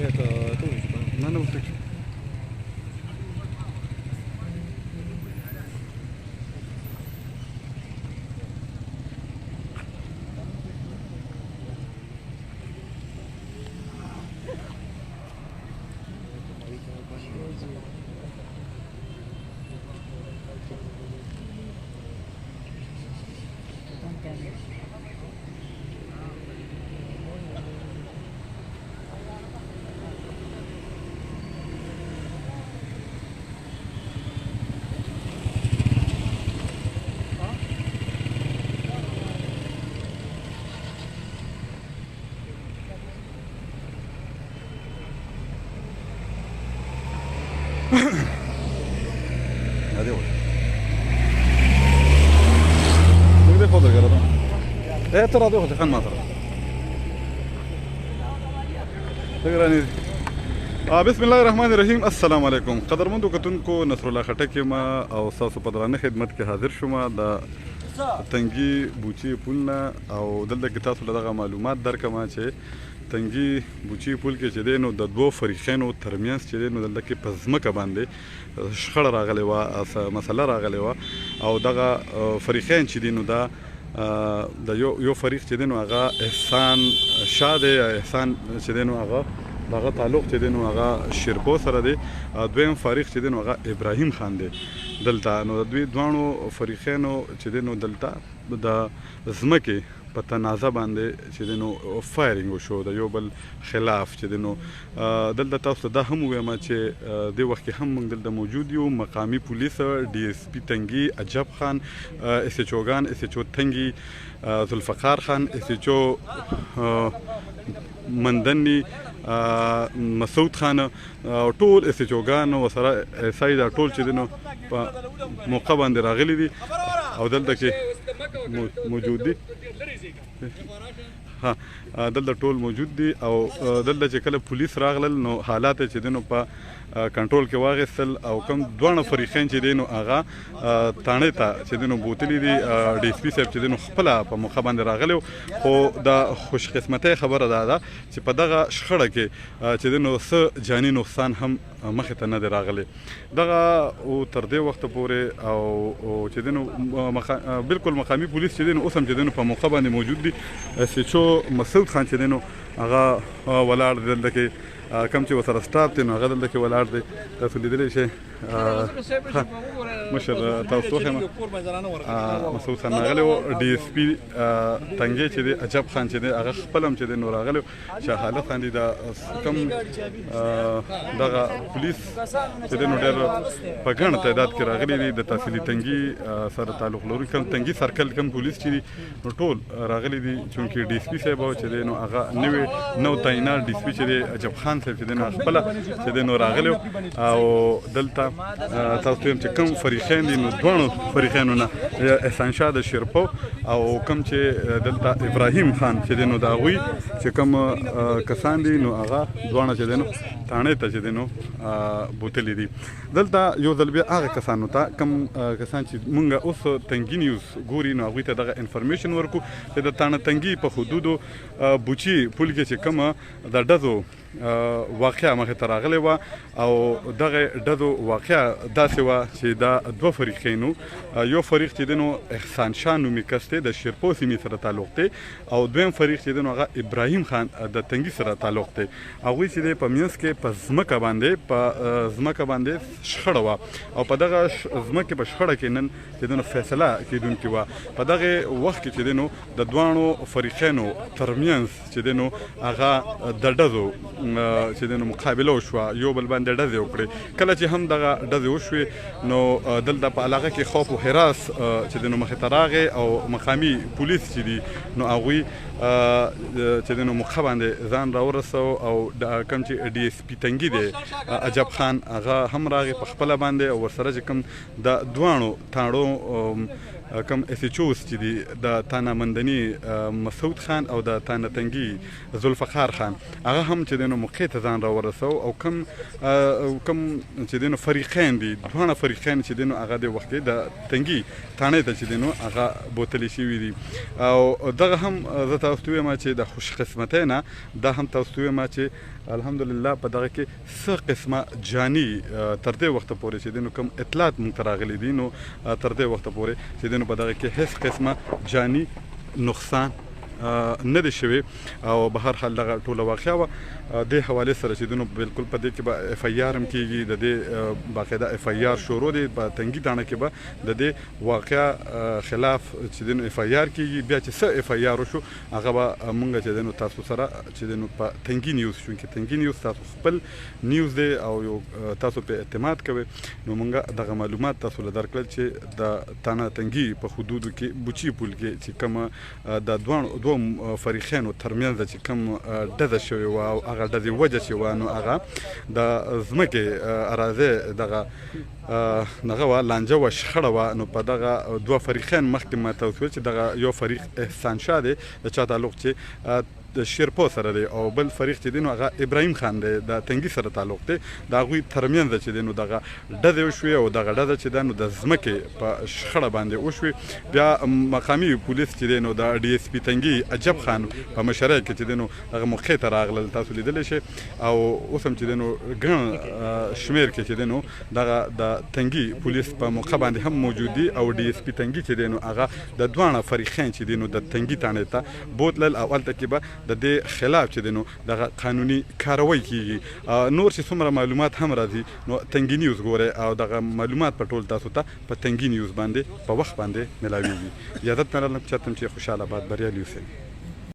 نه نه اوسه هذه هو نقدر فضل قرضا ايه ترى هذه هو خان ما ترى تقراني بسم الله الرحمن الرحیم. السلام علیکم قدرمندو کتونکو، نصر الله خټک یم او ستاسو په درانه خدمت کې حاضر شوم د تنګي بوچي پول نه. او دلته کې تاسو له دغه معلومات درکوم چې تنګي بوچي پول کې چې دی نو د دوو فریقینو ترمنځ چې دی نو دلته کې په ځمکه باندې شخړه راغلې وه، مسله راغلې وه. او دغه فریقین چې دی نو دا د یو فریق چې دی نو هغه احسان شاه دی، احسان چې دی نو هغه دغه تعلق چې دی نو هغه شیرپو سره دی. دویم فریق چې دی نو هغه ابراهیم خان دی. دلته نو د دوی دواړو فریقینو چې دی نو دلته د ځمکې په تنازع باندې چې دی نو فایرینګ وشو د یو بل خلاف چې دی نو. دلته تاسو ته دا هم ووایم چې دې وخت کې هم موږ دلته موجود یو. مقامي پولیس ډي اس پي تنګي عجب خان، اس ایچ اوګان اس ایچ او تنګي ذوالفقار خان، اس ایچ او مندني مسعود خان، ټول اس ایچ اوګان او سره سای دا ټول چې دی نو په موقع باندې راغلي دي او دلته کې موجود دي. ها دلته ټول موجود دي او دلته چې کله پولیس راغلل نو حالات چې دی نو په کنټرول کې واغېستل او کوم دواړه فریقین چې دی نو هغه تاڼې ته چې دی نو بوتلي دي. ډي اس پي صاحب چې دی نو خپله په موقع باندې راغلی، خو د خوش قسمتۍ خبره دا ده چې په دغه شخړه کې چې دی نو څه جاني نقصان هم مخې ته نه دی راغلی. دغه او تر دې وخته پورې او چې دی نو بالکل مقامي پولیس چې دی نو اوس هم چې دی نو په موقع باندې موجود دي. اس ایچ او مسعود خان چې دی نو هغه ولاړ دی دلته کې، کم چې ورسره سټاف دی نو هغه دلته کې ولاړ دی. تاسو لیدلی شئ مشر تاسو یم مسعود خان راغلی و. ډي اس پي تنګي چې دی عجب خان چې دی هغه خپل هم چې دی نو راغلی و. شاه حالت خان دی دا کم دغه پولیس چې دی نو ډېر په ګڼ تعداد کې راغلي دي. د تحصیلي تنګي سره تعلق لرونکي کم تنګي سرکل کم پولیس چې دي نو ټول راغلي دي. چونکې ډي اس پي صاحب چې دی نو هغه نو تعینات ډي اس پي چې دی عجب خان صاحب چې دی نو خپله چې دی نو راغلی و. او دلته تاسو یم چې کوم فریقین دي نو دواړو فریقینو نه احسان شاه د شیرپو او کوم چې دلته ابراهیم خان چې دی نو د هغوی چې کوم کسان دي نو هغه دواړه چې دی نو تاڼې ته چې دی نو بوتلي دي. دلته یو ځل بیا هغه کسانو ته کوم کسان چې مونږ اوس تنګي نیوز ګوري نو هغوی ته دغه انفارمیشن ورکو چې د تاڼه تنګي په حدودو بوچي پول کې چې کومه د ډزو واقعه مخې ته راغلی وه او دغه ډزو واقعه داسې وه چې دا دوه فریقینو، یو فریق چې دی نو احسان شاه نومي کس دی د شیرپو سیمې سره تعلق دی او دویم فریق چې دی نو هغه ابراهیم خان د تنګي سره تعلق دی. هغوی چې دی په منځ کې په ځمکه باندې شخړه وه او په دغه ځمکې په شخړه کې نن چې دی نو فیصله کېدونکې وه. په دغه وخت کې چې دی نو د دواړو فریقینو ترمنځ چې دی نو هغه د ډزو چې دی نو مقابله وشوه، یو بل باندې ډزې وکړې. کله چې هم دغه ډزې وشوې نو دلته په علاقه کې خوف و حراس چې دی نو مخې ته راغی او مقامي پولیس چې دي نو هغوی چې دی نو موقع باندې ځان راورسو او کوم چې ډي اس پي تنګي دی عجب خان هغه هم راغی په خپله باندې او ورسره چې کوم د دواړو تاڼو کوم اس ایچ اوس چې دي د تانا مندني مسعود خان او د تانا تنګي ذوالفقار خان هغه هم چې دنو موقع ته ځان راورسو او کوم چې دنو فریقین دي دوه فریقین چې دنو هغه د وخت د تنګي تانه ته چې دنو هغه بوتلی شوی دي او دغه هم زه تاسو ته ما چې د خوش قسمتۍ نه دا هم تاسو ته ما چې الحمدلله په دغه کې څه قسمه جاني تر دې وخته پورې چې دنو کوم اطلاعات مونږ ته راغلي دي نو تر دې وخته پورې چې دنو په دغه کې هیڅ قسمه جاني نقصان نه دی شوی او به هر حال دغه ټوله واقعه وه دې حوالې سره چې دنو بالکل په دې کې به اف آی آر هم کېږي د دې باقاعده اف آی آر شروع دی په تنګي تاڼه کې به د دې واقعه خلاف چې دنو اف آی آر کېږي بیا چې څه اف آی آر وشو هغه به مونږ چې دنو تاسو سره چې دنو په تنګي نیوز چونکې تنګي نیوز تاسو خپل نیوز دی او یو تاسو په اعتماد کوئ نو مونږ دغه معلومات تاسو له درکړل چې د تانا تنګي په حدودو کې بوچي پول کې چې کومه د دوه فریقینو ترمنځ چې کوم ډزه شوې وه او هغه ډزې وجه چې وه نو هغه د ځمکې اراضۍ دغه وه لانجه وه شخړه وه نو په دغه دوه فریقین مخکې ما ته وسویل چې دغه یو فریق احسان شاه دی د چا تعلق چې د شیرپو سره دی او بل فریق چې دی نو هغه ابراهیم خان دی د تنګي سره تعلق دی د هغوی ترمنځ چې دی نو دغه ډزې وشوې او دغه ډزه چې ده نو د ځمکې په شخړه باندې وشوې بیا مقامي پولیس چې دی نو د ډي اس پي تنګي عجب خان په مشرۍ کې چې دی نو هغه موقع ته راغلل تاسو لیدلی شئ او اوس هم چې دی نو ګڼ شمېر کې چې دی نو دغه د تنګي پولیس په موقع باندې هم موجود دي او ډي اس پي تنګي چې دی نو هغه د دواړه فریقین چې دی نو د تنګي تاڼې ته بوتلل او هلته کې به د دې خلاف چې دی نو دغه قانوني کاروی کیږي نور چې څومره معلومات هم راځي نو تنګي نیوز ګورئ او دغه معلومات په ټول تاسو ته په تنګي نیوز باندې په وخت باندې ملاویږي اجازت مې لرم چې خوشحاله باد بریالي اوسئ